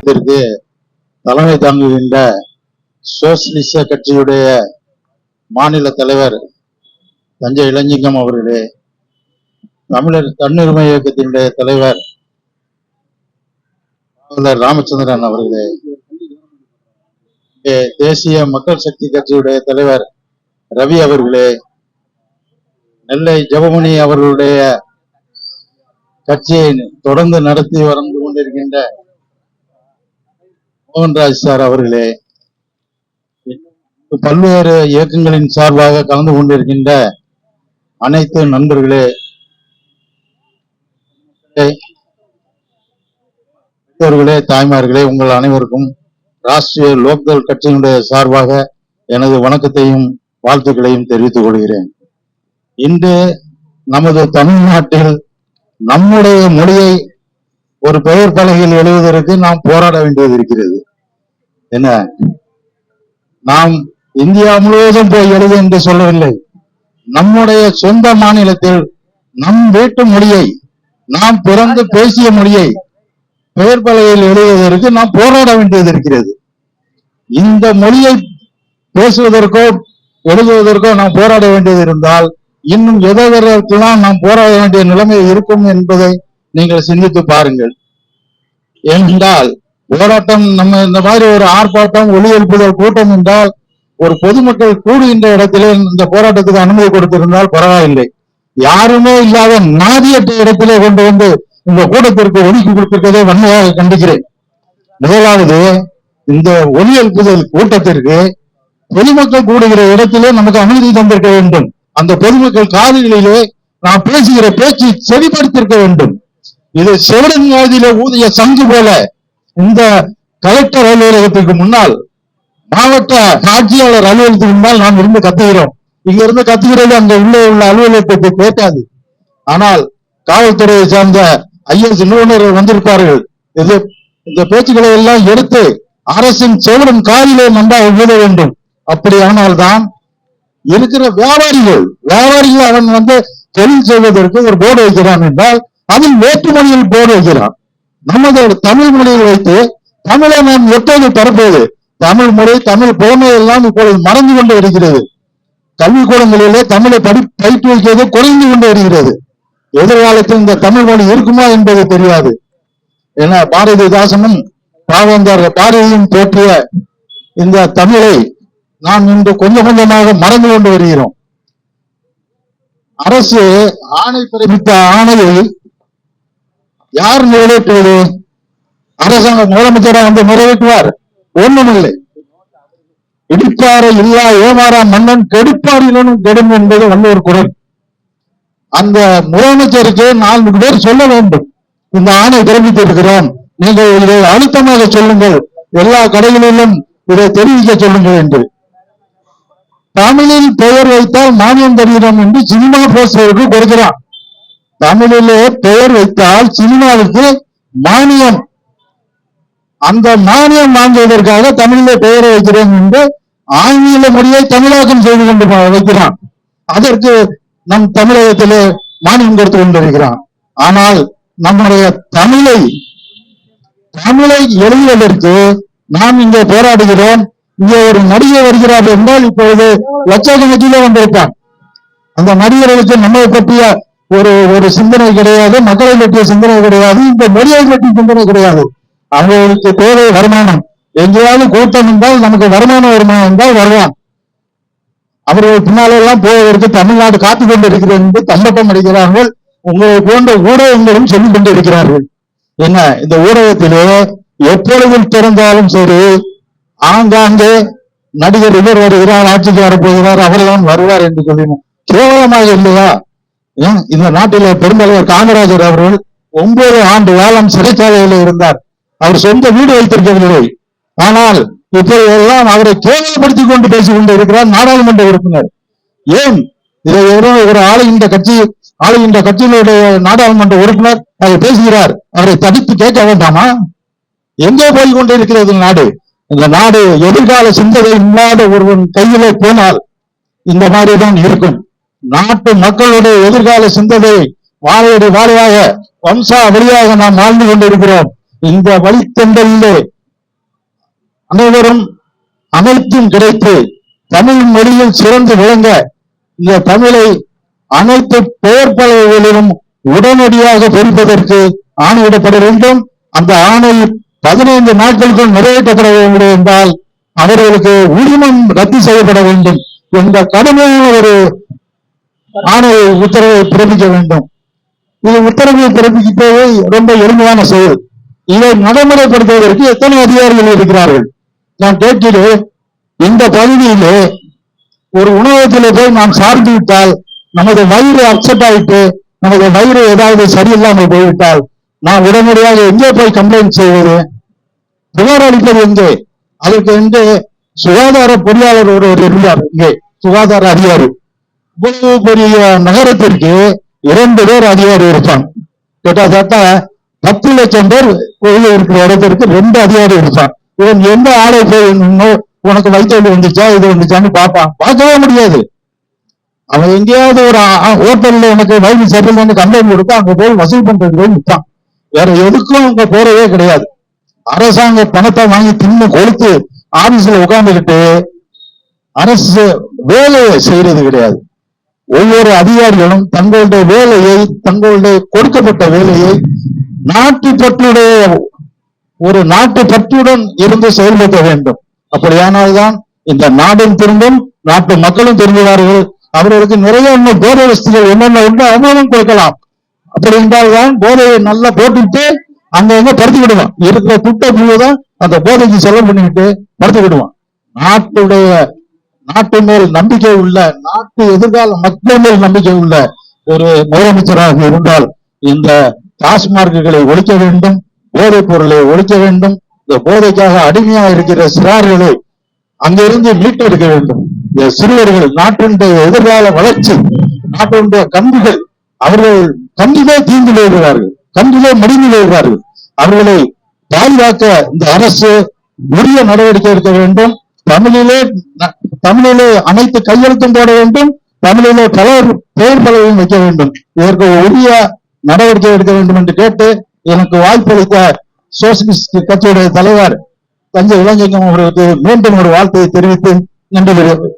இதற்கு தலைமை தாங்குகின்ற சோசியலிச கட்சியுடைய மாநில தலைவர் தஞ்சை இளஞ்சிங்கம் அவர்களே, தமிழர் தன்னுரிமை இயக்கத்தினுடைய தலைவர் ராமச்சந்திரன் அவர்களே, தேசிய மக்கள் சக்தி கட்சியுடைய தலைவர் ரவி அவர்களே, நெல்லை ஜெபமணி அவர்களுடைய கட்சியை தொடர்ந்து நடத்தி வந்து கொண்டிருக்கின்ற மோகன்ராஜ் சார் அவர்களே, பல்வேறு இயக்கங்களின் சார்பாக கலந்து கொண்டிருக்கின்ற அனைத்து நண்பர்களே, தாய்மார்களே, உங்கள் அனைவருக்கும் ராஷ்டிரிய லோக்தள் கட்சியினுடைய சார்பாக எனது வணக்கத்தையும் வாழ்த்துக்களையும் தெரிவித்துக் கொள்கிறேன். இன்று நமது தமிழ்நாட்டில் நம்முடைய மொழியை ஒரு பெயர் பலகையில் எழுதுவதற்கு நாம் போராட வேண்டியது இருக்கிறது. என்ன, நாம் இந்தியா முழுவதும் போய் எழுது என்று சொல்லவில்லை. நம்முடைய சொந்த மாநிலத்தில் நம் வீட்டு மொழியை, நாம் பிறந்து பேசிய மொழியை பெயர் பலகையில் எழுதுவதற்கு நாம் போராட வேண்டியது இருக்கிறது. இந்த மொழியை பேசுவதற்கோ எழுதுவதற்கோ நாம் போராட வேண்டியது இருந்தால் இன்னும் எதற்கெல்லாம் நாம் போராட வேண்டிய நிலைமை இருக்கும் என்பதை நீங்கள் சிந்தித்து பாருங்கள். ஏனென்றால் போராட்டம், நம்ம இந்த மாதிரி ஒரு ஆர்ப்பாட்டம், ஒலி எழுப்புதல் கூட்டம் என்றால் ஒரு பொதுமக்கள் கூடுகின்ற இடத்திலே இந்த போராட்டத்துக்கு அனுமதி கொடுத்திருந்தால் பரவாயில்லை. யாருமே இல்லாத நாதியற்ற இடத்திலே கொண்டு வந்து இந்த கூட்டத்திற்கு ஒதுக்கி கொடுத்திருக்கதை வன்மையாக கண்டிக்கிறேன். முதலாவது, இந்த ஒலி எழுப்புதல் கூட்டத்திற்கு பொதுமக்கள் கூடுகிற இடத்திலே நமக்கு அனுமதி தந்திருக்க வேண்டும். அந்த பொதுமக்கள் காதுகளிலே நாம் பேசுகிற பேச்சு செவிப்படுத்திருக்க வேண்டும். இது செவடன் வாதியில ஊதிய சங்கு போல இந்த கலெக்டர் அலுவலகத்திற்கு முன்னால், மாவட்ட ஆட்சியாளர் அலுவலகத்துக்கு முன்னால் நாம் இருந்து கத்துகிறோம். இங்க இருந்து கத்துகிறது அங்க உள்ள அலுவலகத்துக்கு கேட்காது. ஆனால் காவல்துறையை சார்ந்த ஐஎஸ் நிறுவனர்கள் வந்திருப்பார்கள். இந்த பேச்சுக்களை எல்லாம் எடுத்து அரசின் செவடன் காலிலே நன்றாக எழுத வேண்டும். அப்படியானால் தான் இருக்கிற வியாபாரிகள் அவன் வந்து தொழில் செய்வதற்கு ஒரு போர்டு வைக்கிறான் என்றால் அதில் வேற்று மொழியில் போர்டு வைக்கிறான். நமது தமிழ் மொழியில் வைத்து தமிழை நாம் எப்போது பரப்புவது? தமிழ் மொழி, தமிழ் புலமை எல்லாம் இப்பொழுது மறந்து கொண்டு வருகிறது. கல்விக்கூடங்களிலே தமிழை பயிற்றுவிக்கிறது குறைந்து கொண்டு வருகிறது. எதிர்காலத்தில் இந்த தமிழ் மொழி இருக்குமா என்பது தெரியாது. ஏன்னா பாரதிதாசனும் பாரதியும் போற்றிய இந்த தமிழை நாம் இன்று கொஞ்சம் கொஞ்சமாக மறந்து கொண்டு வருகிறோம். அரசு ஆணை பிறப்பித்த ஆணையை யார் நிறைவேற்றுவது? அரசாங்க முதலமைச்சராக வந்து நிறைவேற்றுவார்? ஒண்ணுமில்லை. இடிப்பாறை இல்லா ஏமாறா மன்னன் கெடுப்பாரிலும் கெடும் என்பது வள்ளுவர் குரல். அந்த முதலமைச்சருக்கு 4 பேர் சொல்ல வேண்டும், இந்த ஆணை பிறப்பித்திருக்கிறோம், நீங்கள் இதை அழுத்தமாக சொல்லுங்கள், எல்லா கடைகளிலும் இதை தெரிவிக்க சொல்லுங்கள் என்று. தமிழில் பெயர் வைத்தால் மானியம் தருகிறோம் என்று சினிமா போஸ்டருக்கு கொடுக்கிறான். தமிழிலே பெயர் வைத்தால் சினிமாவுக்கு மானியம், அந்த மானியம் வாங்குவதற்காக தமிழிலே பெயரை வைக்கிறோம் என்று ஆங்கில மொழியை தமிழாக்கம் செய்து கொண்டு வைக்கிறான். அதற்கு நம் தமிழகத்திலே மானியம் கொடுத்து கொண்டிருக்கிறான். ஆனால் நம்முடைய தமிழை எழுதுவதற்கு நாம் இங்கே போராடுகிறோம். இங்கே ஒரு நடிகர் வருகிறார் என்றால் இப்பொழுது லட்சக்கணக்கிலே வந்திருப்பான். அந்த நடிகர்களுக்கு நம்மை பற்றிய ஒரு சிந்தனை கிடையாது, மக்களை பற்றிய சிந்தனை கிடையாது, இந்த மொழியை பற்றிய சிந்தனை கிடையாது. அவர்களுக்கு தேவை வருமானம். எங்கேயாவது கூட்டம் என்றால் நமக்கு வருமானம் என்றால் வருவான். அவர்கள் பின்னாலெல்லாம் போவதற்கு தமிழ்நாடு காத்துக் கொண்டு இருக்கிறது என்று தம்பட்டம் அடிக்கிறார்கள். உங்களை போன்ற ஊடகங்களும் சொல்லிக் கொண்டிருக்கிறார்கள். என்ன, இந்த ஊடகத்திலே எப்பொழுதும் திறந்தாலும் சரி ஆங்காங்கே நடிகர் இவர் வருகிறார், ஆட்சிக்கு வரப்போகிறார், அவர்தான் வருவார் என்று சொல்லினோம். கேவலமாக இல்லையா? இந்த நாட்டிலே பெருந்தலைவர் காமராஜர் அவர்கள் 9 ஆண்டு காலம் சிறைச்சாலையில் இருந்தார். அவர் சொந்த வீடு வைத்திருக்கவில்லை. ஆனால் இப்போது எல்லாம் அவரை கேவலப்படுத்திக் கொண்டு பேசிக் கொண்டு இருக்கிறார் நாடாளுமன்ற உறுப்பினர். ஏன் இதை ஒரு ஆளுகின்ற கட்சியினுடைய நாடாளுமன்ற உறுப்பினர் அதை பேசுகிறார்? அவரை தடுத்து கேட்க வேண்டாமா? எங்கே போய் கொண்டு இருக்கிறது நாடு? இந்த நாடு எதிர்கால சிந்தனை இல்லாத ஒருவன் கையிலே போனால் இந்த மாதிரிதான் இருக்கும். நாட்டு மக்களுடைய எதிர்கால சிந்தனை வாழையடி வாழையாக வம்சா வழியாக நாம் வாழ்ந்து கொண்டிருக்கிறோம். இந்த வழித்தண்டலிலே அனைவரும் அனைத்தும் கிடைத்து தமிழ் மொழியில் சிறந்து விளங்க இந்த தமிழை அனைத்து பெயர் பலகைகளிலும் உடனடியாக பொறிப்பதற்கு ஆணையிடப்பட வேண்டும். அந்த ஆணை 15 நாட்களுக்குள் நிறைவேற்றப்பட வேண்டும் என்றால் அவர்களுக்கு உரிமம் ரத்து செய்யப்பட வேண்டும் என்ற கடுமையான ஒரு ஆணை உத்தரவை பிறப்பிக்க வேண்டும். இது உத்தரவை பிறப்பிப்பது ரொம்ப எளிமையான செயல். இதை நடைமுறைப்படுத்துவதற்கு எத்தனை அதிகாரிகள் இருக்கிறார்கள்? நான் கேட்கிறேன், இந்த பகுதியிலே ஒரு உணவகத்திலே போய் நாம் சார்ந்து விட்டால் நமது வயிறு அப்செட் ஆயிட்டு நமது வயிறு ஏதாவது சரியில்லாமல் போய்விட்டால் நாம் உடனடியாக எங்கே போய் கம்ப்ளைண்ட் செய்வது, புகார் அளிப்பது எங்கே? அதற்கு என்று சுகாதார பொறியாளர் ஒருவர் இருந்தார். இங்கே சுகாதார அதிகாரி. இவ்வளவு பெரிய நகரத்திற்கு 2 பேர் அதிகாரி இருப்பான். கிட்டத்தட்ட 10 லட்சம் பேர் கோயில் இருக்கிற இடத்திற்கு 2 அதிகாரி இருப்பான். இவன் எந்த ஆளை போய் உனக்கு வைத்தியம் வந்துச்சா இது வந்துச்சான்னு பார்ப்பான்? பார்க்கவே முடியாது. அவன் எங்கேயாவது ஒரு ஹோட்டல்ல எனக்கு வயிறு சரியில்லைன்னு கம்ப்ளைண்ட் கொடுத்தா அங்க போய் வசூல் பண்றது போய் நிற்பான். வேற எதுக்கும் அங்க போறதே கிடையாது. அரசாங்க பணத்தை வாங்கி தின்னு கொளுத்து ஆபீஸ்ல உட்கார்ந்துகிட்டு அரசு வேலையை செய்யறது கிடையாது. ஒவ்வொரு அதிகாரிகளும் தங்களுடைய வேலையை, தங்களுடைய கொடுக்கப்பட்ட வேலையை நாட்டுப்பற்றுடைய ஒரு நாட்டுப்பற்றுடன் இருந்து செயல்படுத்த வேண்டும். அப்படியானால்தான் இந்த நாடும் திரும்பும், நாட்டு மக்களும் திரும்புவார்கள். அவர்களுக்கு நிறைய போதை வசதிகள் என்னென்ன உண்டு அவங்களும் கொடுக்கலாம். அப்படி என்றால்தான் போதையை நல்லா போட்டுட்டு அங்க எங்க படுத்து விடுவான். இருக்கிற துட்டை முழுவதும் அந்த போதைக்கு செலவு பண்ணிக்கிட்டு படுத்து விடுவான். நாட்டு மேல் நம்பிக்கை உள்ள, நாட்டு எதிர்கால மக்கள் மேல் நம்பிக்கை உள்ள ஒரு முதலமைச்சராக இருந்தால் இந்த டாஸ்மார்க்குகளை ஒழிக்க வேண்டும், போதைப் பொருளை ஒழிக்க வேண்டும். இந்த போதைக்காக அடிமையா இருக்கிற சிறார்களை அங்கிருந்து மீட்டெடுக்க வேண்டும். இந்த சிறுவர்கள் நாட்டினுடைய எதிர்கால வளர்ச்சி, நாட்டினுடைய கன்றுகள், அவர்கள் கன்றிலே தீர்ந்து விடுகிறார்கள், கன்றிலே மடிந்து விடுகிறார்கள். அவர்களை பாதுகாக்க இந்த அரசு உரிய நடவடிக்கை எடுக்க வேண்டும். தமிழிலே அனைத்து கையெழுத்தும் போட வேண்டும். தமிழிலே பெயர் பலகையும் வைக்க வேண்டும். இதற்கு உரிய நடவடிக்கை எடுக்க வேண்டும் என்று கேட்டு எனக்கு வாய்ப்பளித்த சோசியலிஸ்ட் கட்சியுடைய தலைவர் தஞ்சை இளஞ்செங்கம் அவர்களுக்கு மீண்டும் ஒரு வாழ்த்தையை தெரிவித்து நன்றி தெரிவிக்கிறேன்.